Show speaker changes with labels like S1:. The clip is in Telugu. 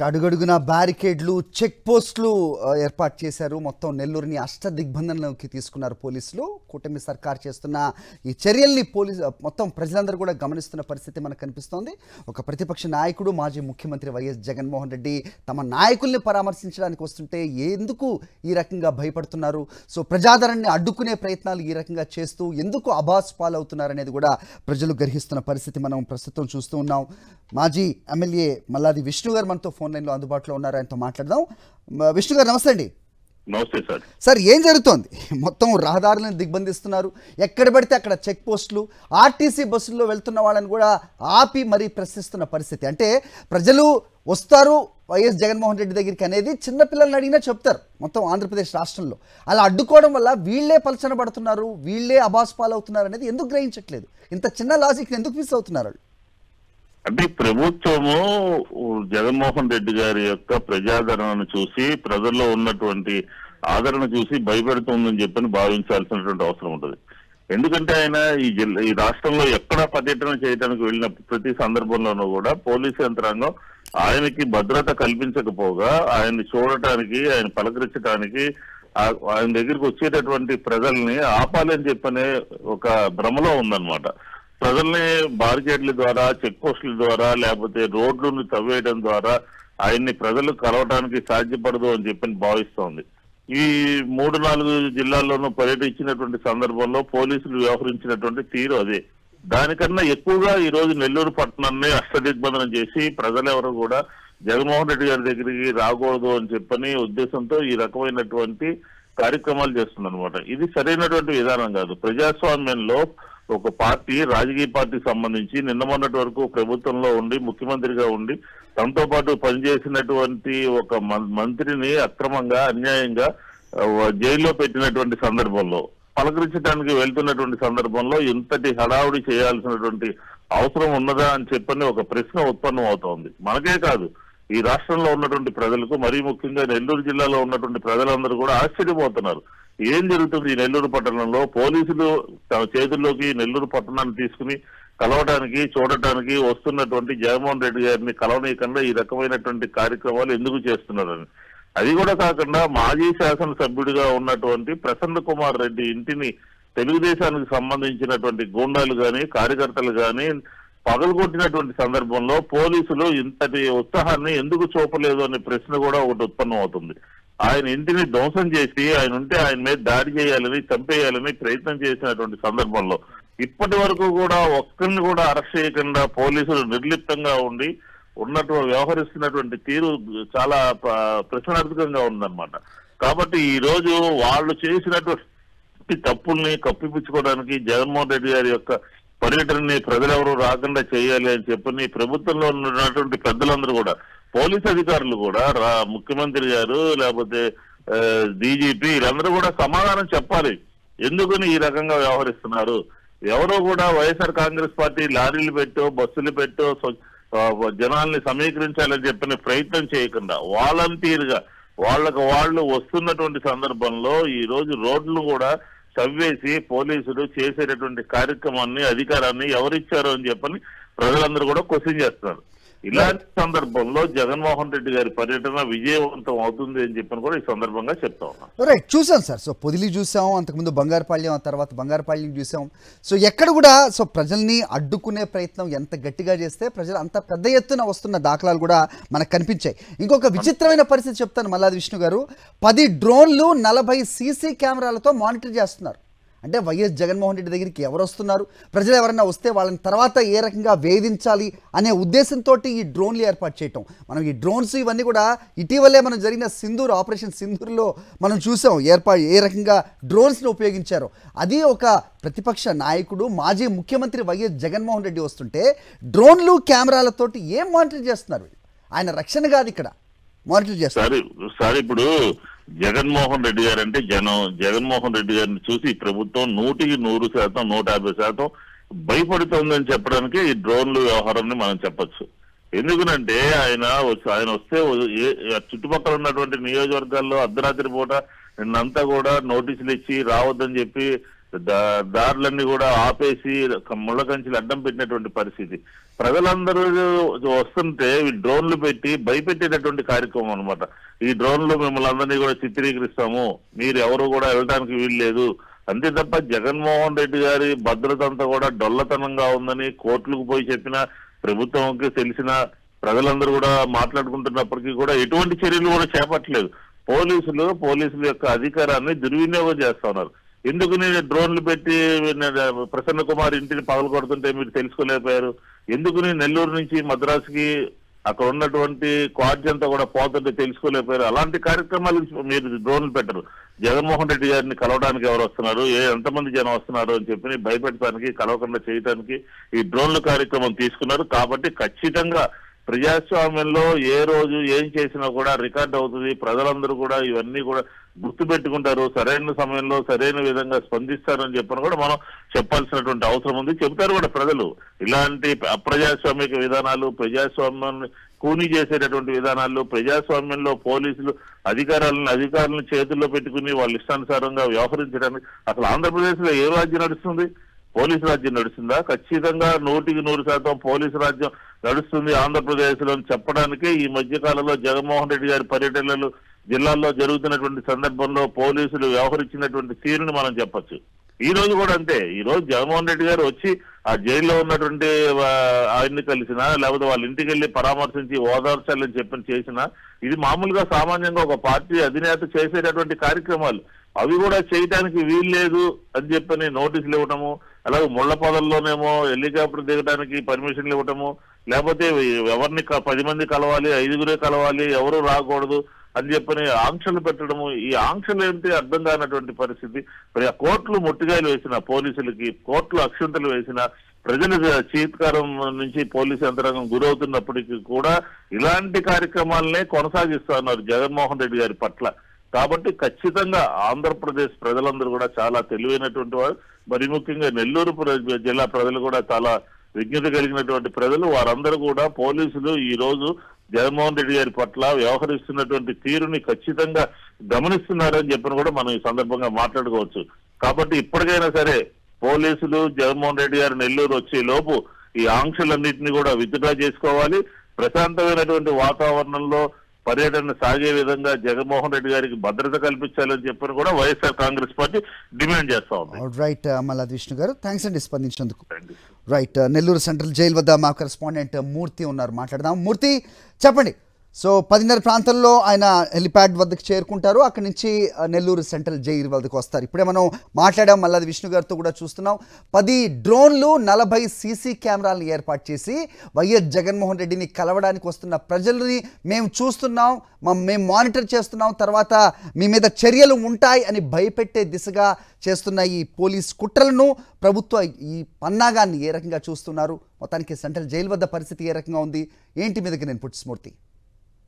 S1: అడుగడుగునా బ్యారికేడ్లు చెక్ పోస్టులు ఏర్పాటు చేశారు. మొత్తం నెల్లూరుని అష్టదిగ్బంధనలోకి తీసుకున్నారు పోలీసులు. కూటమి సర్కార్ చేస్తున్న ఈ చర్యల్ని మొత్తం ప్రజలందరూ కూడా గమనిస్తున్న పరిస్థితి మనకు కనిపిస్తోంది. ఒక ప్రతిపక్ష నాయకుడు మాజీ ముఖ్యమంత్రి వైఎస్ జగన్మోహన్ రెడ్డి తమ నాయకుల్ని పరామర్శించడానికి వస్తుంటే ఎందుకు ఈ రకంగా భయపడుతున్నారు, సో ప్రజాదరణని అడ్డుకునే ప్రయత్నాలు ఈ రకంగా చేస్తూ ఎందుకు అబాస్ పాలవుతున్నారు అనేది కూడా ప్రజలు గ్రహిస్తున్న పరిస్థితి మనం ప్రస్తుతం చూస్తూ ఉన్నాం. మాజీ ఎమ్మెల్యే మల్లాది విష్ణు గారు మనతో ఫోన్ లైన్లో అందుబాటులో ఉన్నారు, ఆయనతో మాట్లాడదాం. విష్ణు గారు నమస్తే అండి.
S2: నమస్తే సార్.
S1: సార్, ఏం జరుగుతోంది? మొత్తం రహదారులను దిగ్బంధిస్తున్నారు, ఎక్కడ పడితే అక్కడ చెక్ పోస్టులు, ఆర్టీసీ బస్సుల్లో వెళ్తున్న వాళ్ళని కూడా ఆపి మరీ ప్రశ్నిస్తున్న పరిస్థితి. అంటే ప్రజలు వస్తారు వైఎస్ జగన్మోహన్ రెడ్డి దగ్గరికి అనేది చిన్నపిల్లల్ని అడిగినా చెప్తారు మొత్తం ఆంధ్రప్రదేశ్ రాష్ట్రంలో. అలా అడ్డుకోవడం వల్ల వీళ్ళే పలచన పడుతున్నారు, వీళ్ళే అబాస్ పాలవుతున్నారు అనేది ఎందుకు గ్రహించట్లేదు? ఇంత చిన్న లాజిక్ని ఎందుకు మిస్ అవుతున్నారు?
S2: అంటే ప్రభుత్వము జగన్మోహన్ రెడ్డి గారి యొక్క ప్రజాదరణను చూసి, ప్రజల్లో ఉన్నటువంటి ఆదరణ చూసి భయపెడుతుందని చెప్పని భావించాల్సినటువంటి అవసరం ఉంటుంది. ఎందుకంటే ఆయన ఈ రాష్ట్రంలో ఎక్కడ పర్యటన చేయడానికి వెళ్ళిన ప్రతి సందర్భంలోనూ కూడా పోలీసు యంత్రాంగం ఆయనకి భద్రత కల్పించకపోగా ఆయన్ని చూడటానికి, ఆయన పలకరించడానికి, ఆయన దగ్గరికి వచ్చేటటువంటి ప్రజల్ని ఆపాలని చెప్పనే ఒక భ్రమలో ఉందన్నమాట. ప్రజల్ని బారికేడ్ల ద్వారా, చెక్ పోస్టుల ద్వారా, లేకపోతే రోడ్లను తవ్వేయడం ద్వారా ఆయన్ని ప్రజలు కలవటానికి సాధ్యపడదు అని చెప్పని భావిస్తోంది. ఈ 3-4 జిల్లాల్లోనూ పర్యటించినటువంటి సందర్భంలో పోలీసులు వ్యవహరించినటువంటి తీరు అదే. దానికన్నా ఎక్కువగా ఈ రోజు నెల్లూరు పట్టణాన్ని అష్టదిగ్బంధనం చేసి ప్రజలెవరూ కూడా జగన్మోహన్ రెడ్డి గారి దగ్గరికి రాకూడదు అని చెప్పని ఉద్దేశంతో ఈ రకమైనటువంటి కార్యక్రమాలు చేస్తుందన్నమాట. ఇది సరైనటువంటి విధానం కాదు. ప్రజాస్వామ్యంలో ఒక పార్టీ, రాజకీయ పార్టీకి సంబంధించి నిన్న మొన్నటి వరకు ప్రభుత్వంలో ఉండి ముఖ్యమంత్రిగా ఉండి తనతో పాటు పనిచేసినటువంటి ఒక మంత్రిని అక్రమంగా, అన్యాయంగా జైల్లో పెట్టినటువంటి సందర్భంలో, పలకరించడానికి వెళ్తున్నటువంటి సందర్భంలో ఇంతటి హడావుడి చేయాల్సినటువంటి అవసరం ఉన్నదా అని చెప్పని ఒక ప్రశ్న ఉత్పన్నం అవుతోంది. మనకే కాదు, ఈ రాష్ట్రంలో ఉన్నటువంటి ప్రజలకు, మరీ ముఖ్యంగా నెల్లూరు జిల్లాలో ఉన్నటువంటి ప్రజలందరూ కూడా ఆశ్చర్యపోతున్నారు. ఏం జరుగుతుంది ఈ నెల్లూరు పట్టణంలో? పోలీసులు తమ చేతుల్లోకి నెల్లూరు పట్టణాన్ని తీసుకుని కలవడానికి, చూడటానికి వస్తున్నటువంటి జగన్మోహన్ రెడ్డి గారిని కలవనీయకుండా ఈ రకమైనటువంటి కార్యక్రమాలు ఎందుకు చేస్తున్నారని. అది కూడా కాకుండా మాజీ శాసనసభ్యుడిగా ఉన్నటువంటి ప్రసన్న కుమార్ రెడ్డి ఇంటిని తెలుగుదేశానికి సంబంధించినటువంటి గూండాలు గాని, కార్యకర్తలు గాని పగలగొట్టినటువంటి సందర్భంలో పోలీసులు ఇంతటి ఉత్సాహాన్ని ఎందుకు చూపలేదు అనే ప్రశ్న కూడా ఒకటి ఉత్పన్నం అవుతుంది. ఆయన ఇంటిని ధ్వంసం చేసి ఆయన ఉంటే ఆయన మీద దాడి చేయాలని, చంపేయాలని ప్రయత్నం చేసినటువంటి సందర్భంలో ఇప్పటి వరకు కూడా ఒక్కరిని కూడా అరెస్ట్ చేయకుండా పోలీసులు నిర్లిప్తంగా ఉండి వ్యవహరిస్తున్నటువంటి తీరు చాలా ప్రశ్నార్థకంగా ఉందన్నమాట. కాబట్టి ఈ రోజు వాళ్ళు చేసినటువంటి తప్పుల్ని కప్పిపుచ్చుకోవడానికి జగన్మోహన్ రెడ్డి గారి యొక్క పర్యటనని ప్రజలెవరూ రాకుండా చేయాలి అని చెప్పని ప్రభుత్వంలో ఉన్నటువంటి పెద్దలందరూ కూడా, పోలీస్ అధికారులు కూడా, ముఖ్యమంత్రి గారు లేకపోతే డీజీపీ వీళ్ళందరూ కూడా సమాధానం చెప్పాలి. ఎందుకని ఈ రకంగా వ్యవహరిస్తున్నారు? ఎవరో కూడా వైఎస్ఆర్ కాంగ్రెస్ పార్టీ లారీలు పెట్టో, బస్సులు పెట్టో జనాల్ని సమీకరించాలని చెప్పిన ప్రయత్నం చేయకుండా వాలంటీర్గా వాళ్ళు వస్తున్నటువంటి సందర్భంలో ఈ రోజు రోడ్లు కూడా తవ్వేసి పోలీసులు చేసేటటువంటి కార్యక్రమాన్ని, అధికారాన్ని ఎవరిచ్చారు అని చెప్పని ప్రజలందరూ కూడా క్వశ్చన్ చేస్తున్నారు. ఇలాంటి సందర్భంలో జగన్మోహన్ రెడ్డి గారి పర్యటన విజయవంతం అవుతుంది అని చెప్పని కూడా ఈ సందర్భంగా చెప్తా ఉన్నాం.
S1: రైట్, చూసాం సార్. సో పొదిలి చూసాం, అంతకుముందు బంగారుపాళ్యం, ఆ తర్వాత బంగారుపాళ్యం చూసాం. సో ఎక్కడ కూడా ప్రజల్ని అడ్డుకునే ప్రయత్నం ఎంత గట్టిగా చేస్తే ప్రజలు అంత పెద్ద ఎత్తున వస్తున్న దాఖలాలు కూడా మనకు కనిపించాయి. ఇంకొక విచిత్రమైన పరిస్థితి చెప్తాను మల్లాది విష్ణు గారు. 10 డ్రోన్లు 40 సీసీ కెమెరాలతో మానిటర్ చేస్తున్నారు. అంటే వైఎస్ జగన్మోహన్ రెడ్డి దగ్గరికి ఎవరు వస్తున్నారు, ప్రజలు ఎవరైనా వస్తే వాళ్ళని తర్వాత ఏ రకంగా వేధించాలి అనే ఉద్దేశంతో ఈ డ్రోన్లు ఏర్పాటు చేయటం. మనం ఈ డ్రోన్స్ ఇవన్నీ కూడా ఇటీవలే మనం జరిగిన ఆపరేషన్ సింధూర్లో మనం చూసాం ఏ రకంగా డ్రోన్స్ని ఉపయోగించారో. అది ఒక ప్రతిపక్ష నాయకుడు, మాజీ ముఖ్యమంత్రి వైఎస్ జగన్మోహన్ రెడ్డి వస్తుంటే డ్రోన్లు, కెమెరాలతోటి ఏం మానిటర్ చేస్తున్నారు? ఆయన రక్షణ కాదు ఇక్కడ మానిటర్ చేస్తారు.
S2: సార్, ఇప్పుడు జగన్మోహన్ రెడ్డి గారు అంటే జగన్మోహన్ రెడ్డి గారిని చూసి ప్రభుత్వం 100% 150% భయపడుతోందని చెప్పడానికి ఈ డ్రోన్లు వ్యవహారాన్ని మనం చెప్పచ్చు. ఎందుకనంటే ఆయన వస్తే చుట్టుపక్కల ఉన్నటువంటి నియోజకవర్గాల్లో అర్ధరాత్రి పూట నిన్నంతా కూడా నోటీసులు ఇచ్చి రావద్దని చెప్పి దారులన్నీ కూడా ఆపేసి ముళ్ళ కంచెలు అడ్డం పెట్టినటువంటి పరిస్థితి. ప్రజలందరూ వస్తుంటే ఈ డ్రోన్లు పెట్టి భయపెట్టేటటువంటి కార్యక్రమం అన్నమాట. ఈ డ్రోన్లు మిమ్మల్ని అందరినీ కూడా చిత్రీకరిస్తాము, మీరు ఎవరు కూడా వెళ్ళడానికి వీలు లేదు, అంతే తప్ప జగన్మోహన్ రెడ్డి గారి భద్రత అంతా కూడా డొల్లతనంగా ఉందని కోర్టులకు పోయి చెప్పినా, ప్రభుత్వంకి తెలిసిన ప్రజలందరూ కూడా మాట్లాడుకుంటున్నప్పటికీ కూడా ఎటువంటి చర్యలు కూడా చేపట్టలేదు. పోలీసుల యొక్క అధికారాన్ని దుర్వినియోగం చేస్తా ఉన్నారు. ఎందుకు నేను డ్రోన్లు పెట్టి ప్రసన్న కుమార్ ఇంటిని పగలగొడుతుంటే మీరు తెలుసుకోలేకపోయారు? ఎందుకు నేను నెల్లూరు నుంచి మద్రాసుకి అక్కడ ఉన్నటువంటి క్వాడ్జ్ అంతా కూడా పోతుంటే తెలుసుకోలేకపోయారు? అలాంటి కార్యక్రమాలు మీరు డ్రోన్లు పెట్టరు. జగన్మోహన్ రెడ్డి గారిని కలవడానికి ఎవరు వస్తున్నారు, ఎంతమంది జనం వస్తున్నారు అని చెప్పి భయపెట్టడానికి, కలవకుండా చేయడానికి ఈ డ్రోన్ల కార్యక్రమం తీసుకున్నారు. కాబట్టి ఖచ్చితంగా ప్రజాస్వామ్యంలో ఏ రోజు ఏం చేసినా కూడా రికార్డ్ అవుతుంది. ప్రజలందరూ కూడా ఇవన్నీ కూడా గుర్తు పెట్టుకుంటారు, సరైన సమయంలో సరైన విధంగా స్పందిస్తారని చెప్పని కూడా మనం చెప్పాల్సినటువంటి అవసరం ఉంది. చెబుతారు కూడా ప్రజలు. ఇలాంటి అప్రజాస్వామిక విధానాలు, ప్రజాస్వామ్యాన్ని కూనీ చేసేటటువంటి విధానాలు, ప్రజాస్వామ్యంలో పోలీసులు అధికారులను చేతుల్లో పెట్టుకుని వాళ్ళ ఇష్టానుసారంగా వ్యవహరించడానికి అసలు ఆంధ్రప్రదేశ్ లో ఏ రాజ్యం నడుస్తుంది? పోలీసు రాజ్యం నడుస్తుందా? ఖచ్చితంగా 100% పోలీసు రాజ్యం నడుస్తుంది ఆంధ్రప్రదేశ్ లో చెప్పడానికే ఈ మధ్య కాలంలో జగన్మోహన్ రెడ్డి గారి పర్యటనలు జిల్లాల్లో జరుగుతున్నటువంటి సందర్భంలో పోలీసులు వ్యవహరించినటువంటి తీరుని మనం చెప్పొచ్చు. ఈ రోజు కూడా అంతే. ఈ రోజు జగన్మోహన్ రెడ్డి గారు వచ్చి ఆ జైల్లో ఉన్నటువంటి ఆయన్ని కలిసినా, లేకపోతే వాళ్ళ ఇంటికి వెళ్ళి పరామర్శించి ఓదార్చాలని చెప్పని చేసినా, ఇది మామూలుగా సామాన్యంగా ఒక పార్టీ అధినేత చేసేటటువంటి కార్యక్రమాలు. అవి కూడా చేయడానికి వీల్లేదు అని చెప్పని నోటీసులు ఇవ్వటము, అలాగే ముళ్ల పొదల్లోనేమో హెలికాప్టర్ దిగడానికి పర్మిషన్లు ఇవ్వటము, లేకపోతే ఎవరిని 10 మంది కలవాలి, 5గురే కలవాలి, ఎవరు రాకూడదు అని చెప్పని ఆంక్షలు పెట్టడము. ఈ ఆంక్షలు ఏంటి అర్థం కానటువంటి పరిస్థితి. కోర్టులు ముట్టిగాయలు వేసిన పోలీసులకి, కోర్టులు అక్షింతలు వేసిన ప్రజల చీత్కారం నుంచి పోలీసు యంత్రాంగం గురవుతున్నప్పటికీ కూడా ఇలాంటి కార్యక్రమాలనే కొనసాగిస్తా ఉన్నారు జగన్మోహన్ రెడ్డి గారి పట్ల. కాబట్టి ఖచ్చితంగా ఆంధ్రప్రదేశ్ ప్రజలందరూ కూడా చాలా తెలివైనటువంటి వారు. మరి ముఖ్యంగా నెల్లూరు జిల్లా ప్రజలు కూడా చాలా విజ్ఞత కలిగినటువంటి ప్రజలు. వారందరూ కూడా పోలీసులు ఈ రోజు జగన్మోహన్ రెడ్డి గారి పట్ల వ్యవహరిస్తున్నటువంటి తీరుని ఖచ్చితంగా గమనిస్తున్నారని చెప్పని కూడా మనం ఈ సందర్భంగా మాట్లాడుకోవచ్చు. కాబట్టి ఇప్పటికైనా సరే పోలీసులు జగన్మోహన్ రెడ్డి గారు నెల్లూరు వచ్చే లోపు ఈ ఆంక్షలన్నింటినీ కూడా విత్డ్రా చేసుకోవాలి. ప్రశాంతమైనటువంటి వాతావరణంలో పర్యటన సాగే విధంగా జగన్మోహన్ రెడ్డి గారికి భద్రత కల్పించాలని చెప్పని కూడా వైఎస్ఆర్ కాంగ్రెస్ పార్టీ డిమాండ్ చేస్తా ఉంది.
S1: రైట్ మల్లాది విష్ణు గారు, థ్యాంక్స్ అండి స్పందించినందుకు. రైట్, నెల్లూరు సెంట్రల్ జైలు వద్ద మా కరెస్పాండెంట్ మూర్తి ఉన్నారు, మాట్లాడదాం. మూర్తి చెప్పండి. సో 10:30 ప్రాంతంలో ఆయన హెలిప్యాడ్ వద్దకు చేరుకుంటారు, అక్కడి నుంచి నెల్లూరు సెంట్రల్ జైలు వద్దకు వస్తారు. ఇప్పుడే మనం మాట్లాడాం మల్లాది విష్ణు గారితో కూడా చూస్తున్నాం. 10 డ్రోన్లు, 40 సీసీ కెమెరాలను ఏర్పాటు చేసి వైఎస్ జగన్మోహన్ రెడ్డిని కలవడానికి వస్తున్న ప్రజల్ని మేము చూస్తున్నాం, మేము మానిటర్ చేస్తున్నాం, తర్వాత మీ మీద చర్యలు ఉంటాయి అని భయపెట్టే దిశగా చేస్తున్న ఈ పోలీస్ కుట్రలను, ప్రభుత్వ ఈ పన్నాగాన్ని ఏ రకంగా చూస్తున్నారు? మొత్తానికి సెంట్రల్ జైలు వద్ద పరిస్థితి ఏ రకంగా ఉంది? ఏంటి మీదకి నేను పుట్టిస్మూర్తి.